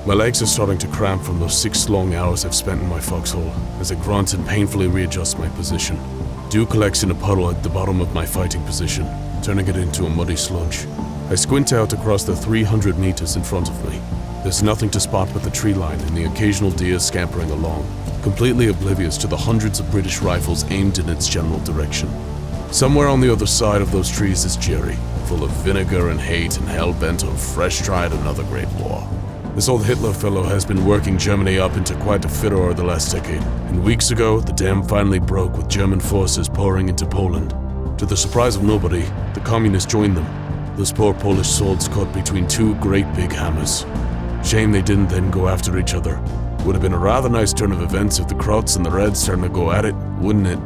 My legs are starting to cramp from those 6 long hours I've spent in my foxhole as I grunt and painfully readjust my position. Dew collects in a puddle at the bottom of my fighting position, turning it into a muddy sludge. I squint out across the 300 meters in front of me. There's nothing to spot but the tree line and the occasional deer scampering along, completely oblivious to the hundreds of British rifles aimed in its general direction. Somewhere on the other side of those trees is Jerry, full of vinegar and hate and hell-bent on fresh try at another great war. This old Hitler fellow has been working Germany up into quite a furor the last decade, and weeks ago the dam finally broke with German forces pouring into Poland. To the surprise of nobody, the communists joined them, those poor Polish swords caught between 2 great big hammers. Shame they didn't then go after each other. Would have been a rather nice turn of events if the Krauts and the Reds starting to go at it, wouldn't it?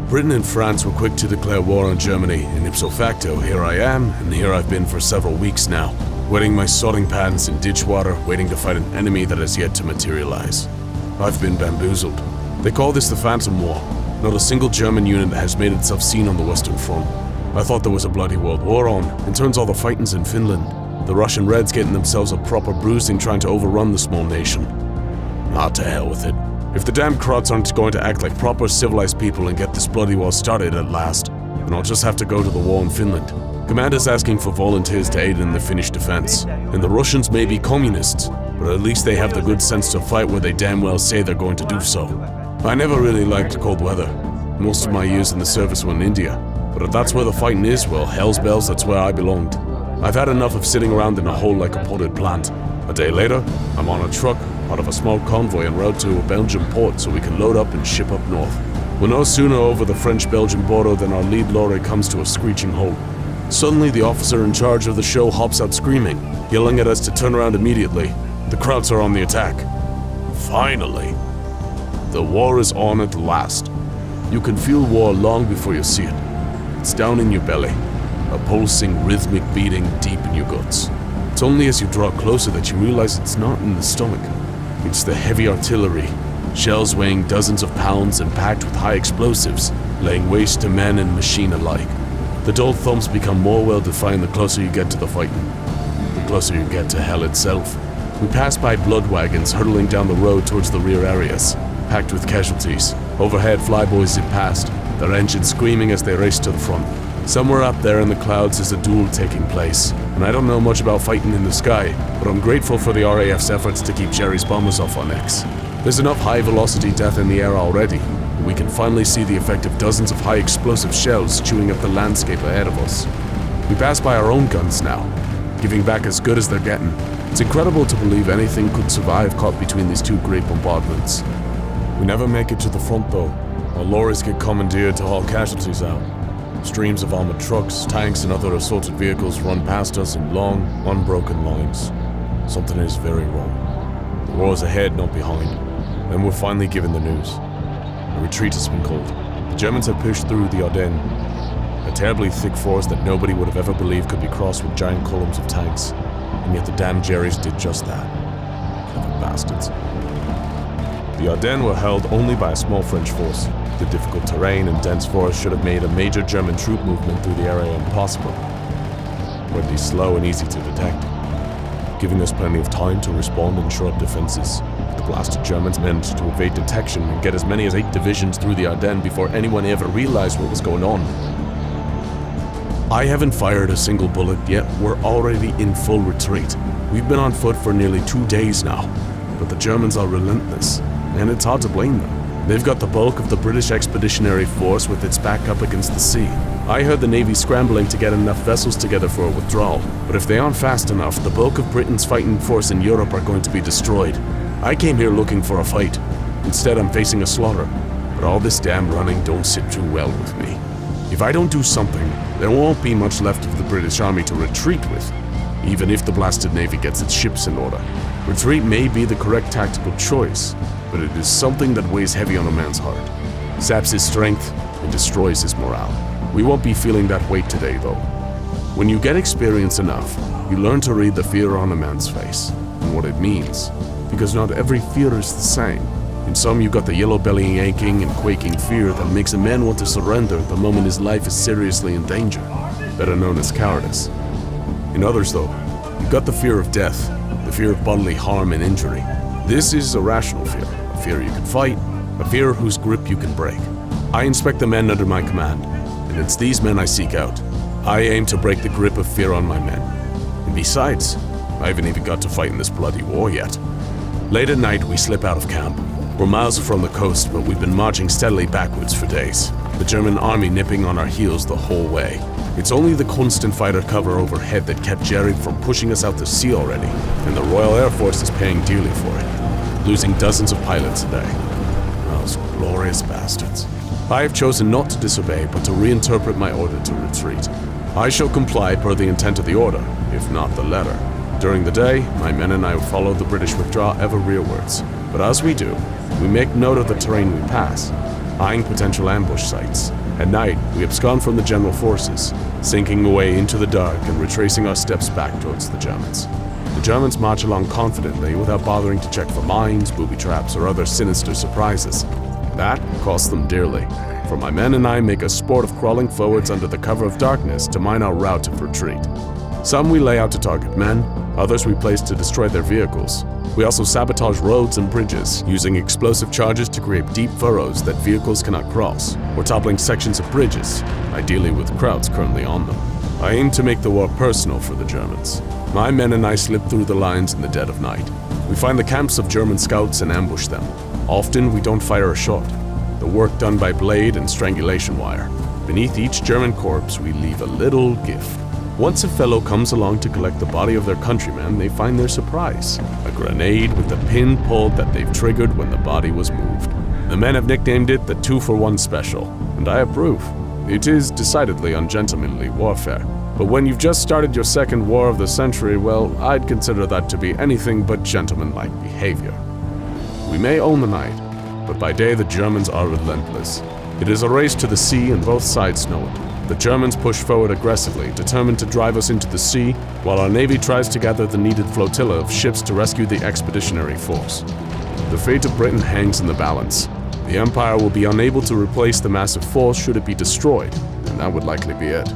Britain and France were quick to declare war on Germany, and ipso facto, here I am, and here I've been for several weeks now, wetting my sodding pants in ditch water, waiting to fight an enemy that has yet to materialize. I've been bamboozled. They call this the Phantom War. Not a single German unit has made itself seen on the Western Front. I thought there was a bloody world war on, and turns all the fighting's in Finland. The Russian Reds getting themselves a proper bruising trying to overrun the small nation. Ah, to hell with it. If the damn Krauts aren't going to act like proper civilized people and get this bloody war started at last, then I'll just have to go to the war in Finland. Commander's asking for volunteers to aid in the Finnish defense, and the Russians may be communists, but at least they have the good sense to fight where they damn well say they're going to do so. I never really liked cold weather. Most of my years in the service were in India, but if that's where the fighting is, well, hell's bells, that's where I belonged. I've had enough of sitting around in a hole like a potted plant. A day later, I'm on a truck, part of a small convoy en route to a Belgian port so we can load up and ship up north. We're no sooner over the French-Belgian border than our lead lorry comes to a screeching halt. Suddenly, the officer in charge of the show hops out screaming, yelling at us to turn around immediately. The Krauts are on the attack. Finally! The war is on at last. You can feel war long before you see it. It's down in your belly, a pulsing, rhythmic beating deep in your guts. It's only as you draw closer that you realize it's not in the stomach. It's the heavy artillery, shells weighing dozens of pounds and packed with high explosives, laying waste to men and machine alike. The dull thumps become more well-defined the closer you get to the fighting, the closer you get to hell itself. We pass by blood wagons hurtling down the road towards the rear areas, packed with casualties. Overhead, flyboys zip past, their engines screaming as they race to the front. Somewhere up there in the clouds is a duel taking place, and I don't know much about fighting in the sky, but I'm grateful for the RAF's efforts to keep Jerry's bombers off on X. There's enough high-velocity death in the air already, and we can finally see the effect of dozens of high-explosive shells chewing up the landscape ahead of us. We pass by our own guns now, giving back as good as they're getting. It's incredible to believe anything could survive caught between these 2 great bombardments. We never make it to the front though. Our lorries get commandeered to haul casualties out. Streams of armored trucks, tanks, and other assorted vehicles run past us in long, unbroken lines. Something is very wrong. The war is ahead, not behind. Then we're finally given the news. A retreat has been called. The Germans have pushed through the Ardennes, a terribly thick forest that nobody would have ever believed could be crossed with giant columns of tanks. And yet the damn Jerrys did just that. Clever bastards. The Ardennes were held only by a small French force. The difficult terrain and dense forest should have made a major German troop movement through the area impossible, or at least slow and easy to detect, giving us plenty of time to respond and shore up defenses. The blasted Germans managed to evade detection and get as many as 8 divisions through the Ardennes before anyone ever realized what was going on. I haven't fired a single bullet yet. We're already in full retreat. We've been on foot for nearly 2 days now, but the Germans are relentless, and it's hard to blame them. They've got the bulk of the British Expeditionary Force with its back up against the sea. I heard the Navy scrambling to get enough vessels together for a withdrawal, but if they aren't fast enough, the bulk of Britain's fighting force in Europe are going to be destroyed. I came here looking for a fight. Instead, I'm facing a slaughter. But all this damn running don't sit too well with me. If I don't do something, there won't be much left of the British Army to retreat with, even if the blasted Navy gets its ships in order. Retreat may be the correct tactical choice, but it is something that weighs heavy on a man's heart, saps his strength, and destroys his morale. We won't be feeling that weight today, though. When you get experience enough, you learn to read the fear on a man's face, and what it means, because not every fear is the same. In some, you got the yellow belly aching and quaking fear that makes a man want to surrender the moment his life is seriously in danger, better known as cowardice. In others, though, you got the fear of death, the fear of bodily harm and injury. This is a rational fear, a fear you can fight, a fear whose grip you can break. I inspect the men under my command, and it's these men I seek out. I aim to break the grip of fear on my men. And besides, I haven't even got to fight in this bloody war yet. Late at night, we slip out of camp. We're miles from the coast, but we've been marching steadily backwards for days, the German army nipping on our heels the whole way. It's only the constant fighter cover overhead that kept Jerry from pushing us out to sea already, and the Royal Air Force is paying dearly for it, losing dozens of pilots a day. Those glorious bastards. I have chosen not to disobey, but to reinterpret my order to retreat. I shall comply per the intent of the order, if not the letter. During the day, my men and I follow the British withdraw ever rearwards, but as we do, we make note of the terrain we pass, eyeing potential ambush sites. At night, we abscond from the general forces, sinking away into the dark and retracing our steps back towards the Germans. The Germans march along confidently without bothering to check for mines, booby traps, or other sinister surprises. That costs them dearly, for my men and I make a sport of crawling forwards under the cover of darkness to mine our route of retreat. Some we lay out to target men, others we place to destroy their vehicles. We also sabotage roads and bridges, using explosive charges to create deep furrows that vehicles cannot cross, or toppling sections of bridges, ideally with crowds currently on them. I aim to make the war personal for the Germans. My men and I slip through the lines in the dead of night. We find the camps of German scouts and ambush them. Often we don't fire a shot, the work done by blade and strangulation wire. Beneath each German corpse we leave a little gift. Once a fellow comes along to collect the body of their countryman, they find their surprise: a grenade with the pin pulled that they've triggered when the body was moved. The men have nicknamed it the 2-for-1 special, and I approve. It is decidedly ungentlemanly warfare, but when you've just started your second war of the century, well, I'd consider that to be anything but gentlemanlike behavior. We may own the night, but by day the Germans are relentless. It is a race to the sea, and both sides know it. The Germans push forward aggressively, determined to drive us into the sea, while our navy tries to gather the needed flotilla of ships to rescue the expeditionary force. The fate of Britain hangs in the balance. The Empire will be unable to replace the massive force should it be destroyed, and that would likely be it.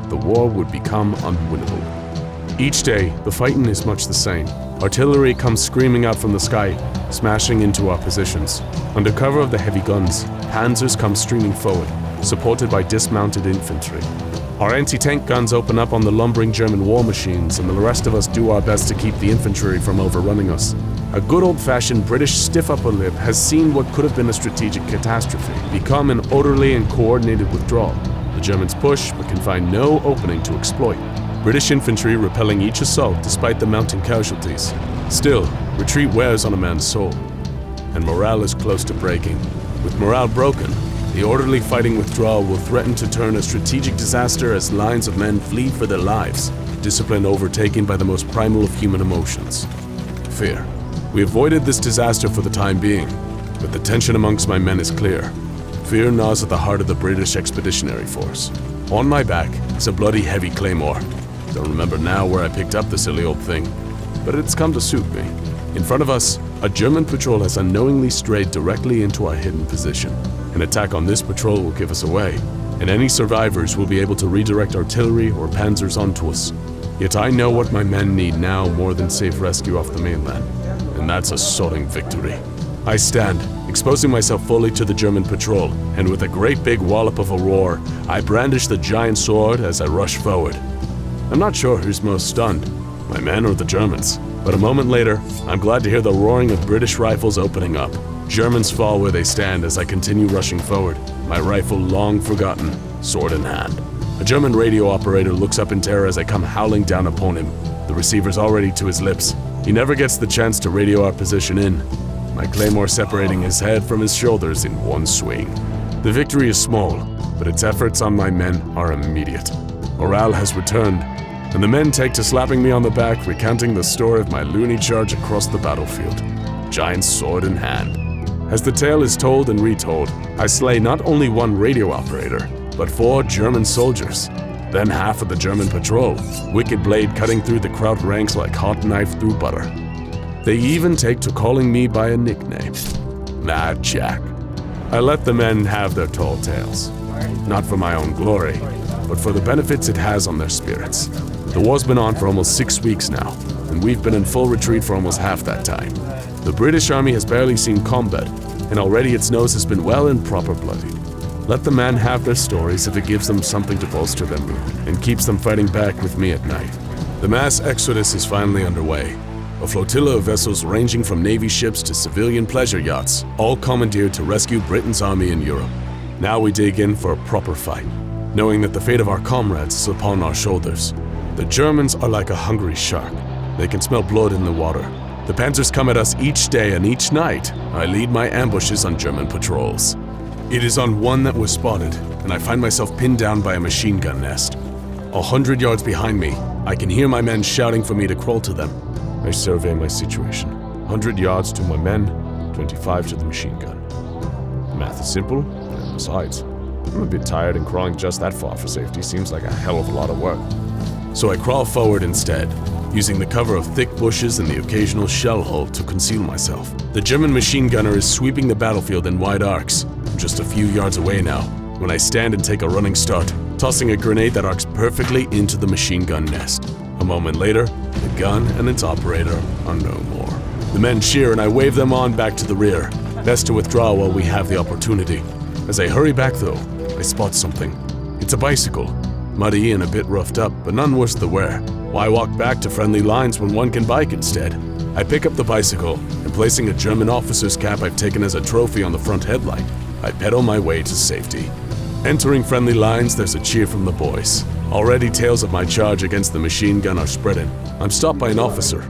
The war would become unwinnable. Each day, the fighting is much the same. Artillery comes screaming out from the sky, smashing into our positions. Under cover of the heavy guns, panzers come streaming forward, supported by dismounted infantry. Our anti-tank guns open up on the lumbering German war machines, and the rest of us do our best to keep the infantry from overrunning us. A good old-fashioned British stiff upper lip has seen what could have been a strategic catastrophe become an orderly and coordinated withdrawal. The Germans push, but can find no opening to exploit. British infantry repelling each assault despite the mounting casualties. Still, retreat wears on a man's soul, and morale is close to breaking. With morale broken, the orderly fighting withdrawal will threaten to turn a strategic disaster as lines of men flee for their lives, discipline overtaken by the most primal of human emotions: fear. We avoided this disaster for the time being, but the tension amongst my men is clear. Fear gnaws at the heart of the British Expeditionary Force. On my back is a bloody heavy claymore. Don't remember now where I picked up the silly old thing, but it's come to suit me. In front of us, a German patrol has unknowingly strayed directly into our hidden position. An attack on this patrol will give us away, and any survivors will be able to redirect artillery or panzers onto us. Yet I know what my men need now more than safe rescue off the mainland, and that's a soaring victory. I stand, exposing myself fully to the German patrol, and with a great big wallop of a roar, I brandish the giant sword as I rush forward. I'm not sure who's most stunned, my men or the Germans, but a moment later, I'm glad to hear the roaring of British rifles opening up. Germans fall where they stand as I continue rushing forward, my rifle long forgotten, sword in hand. A German radio operator looks up in terror as I come howling down upon him. The receiver's already to his lips. He never gets the chance to radio our position in, my claymore separating his head from his shoulders in one swing. The victory is small, but its efforts on my men are immediate. Morale has returned, and the men take to slapping me on the back, recounting the story of my loony charge across the battlefield, giant sword in hand. As the tale is told and retold, I slay not only one radio operator, but 4 German soldiers, then half of the German patrol, wicked blade cutting through the crowd ranks like hot knife through butter. They even take to calling me by a nickname, Mad Jack. I let the men have their tall tales, not for my own glory, but for the benefits it has on their spirits. The war's been on for almost 6 weeks now, and and we've been in full retreat for almost half that time. The British army has barely seen combat, and already its nose has been well and proper bloodied. Let the men have their stories if it gives them something to bolster their mood, and keeps them fighting back with me at night. The mass exodus is finally underway. A flotilla of vessels ranging from Navy ships to civilian pleasure yachts, all commandeered to rescue Britain's army in Europe. Now we dig in for a proper fight, knowing that the fate of our comrades is upon our shoulders. The Germans are like a hungry shark. They can smell blood in the water. The Panzers come at us each day, and each night I lead my ambushes on German patrols. It is on one that was spotted, and I find myself pinned down by a machine gun nest. 100 yards behind me, I can hear my men shouting for me to crawl to them. I survey my situation. 100 yards to my men, 25 to the machine gun. The math is simple, and besides, I'm a bit tired, and crawling just that far for safety seems like a hell of a lot of work. So I crawl forward instead, using the cover of thick bushes and the occasional shell hole to conceal myself. The German machine gunner is sweeping the battlefield in wide arcs. I'm just a few yards away now, when I stand and take a running start, tossing a grenade that arcs perfectly into the machine gun nest. A moment later, the gun and its operator are no more. The men cheer and I wave them on back to the rear. Best to withdraw while we have the opportunity. As I hurry back though, I spot something. It's a bicycle. Muddy and a bit roughed up, but none worse the wear. Why walk back to friendly lines when one can bike instead? I pick up the bicycle, and placing a German officer's cap I've taken as a trophy on the front headlight, I pedal my way to safety. Entering friendly lines, there's a cheer from the boys. Already tales of my charge against the machine gun are spreading. I'm stopped by an officer.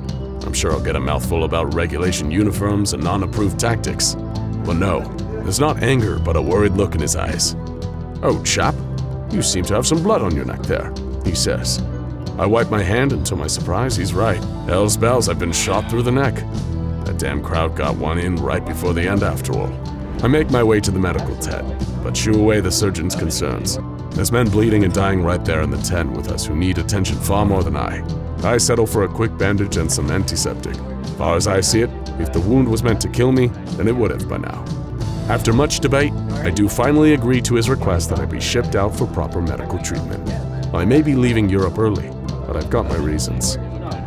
I'm sure I'll get a mouthful about regulation uniforms and non-approved tactics. But no, there's not anger, but a worried look in his eyes. "Oh, chap, you seem to have some blood on your neck there," he says. I wipe my hand, and to my surprise, he's right. Hell's bells, I've been shot through the neck. That damn crowd got one in right before the end after all. I make my way to the medical tent, but shoo away the surgeon's concerns. There's men bleeding and dying right there in the tent with us who need attention far more than I. I settle for a quick bandage and some antiseptic. As far as I see it, if the wound was meant to kill me, then it would have by now. After much debate, I do finally agree to his request that I be shipped out for proper medical treatment. I may be leaving Europe early, but I've got my reasons.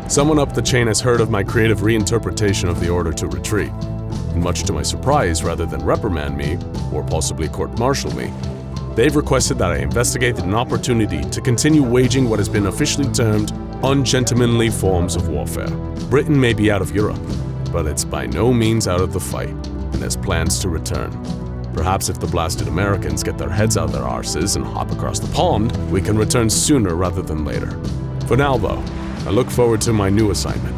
Someone up the chain has heard of my creative reinterpretation of the order to retreat. And much to my surprise, rather than reprimand me, or possibly court-martial me, they've requested that I investigate an opportunity to continue waging what has been officially termed ungentlemanly forms of warfare. Britain may be out of Europe, but it's by no means out of the fight, and has plans to return. Perhaps if the blasted Americans get their heads out of their arses and hop across the pond, we can return sooner rather than later. For now, though, I look forward to my new assignment,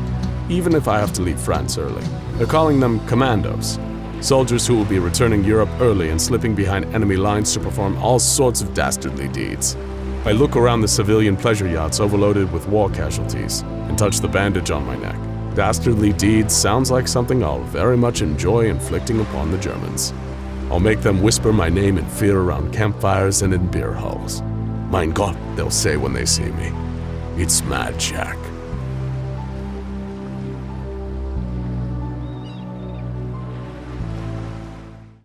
even if I have to leave France early. They're calling them commandos, soldiers who will be returning Europe early and slipping behind enemy lines to perform all sorts of dastardly deeds. I look around the civilian pleasure yachts overloaded with war casualties and touch the bandage on my neck. Dastardly deeds sounds like something I'll very much enjoy inflicting upon the Germans. I'll make them whisper my name in fear around campfires and in beer halls. Mein Gott, they'll say when they see me. It's Mad Jack.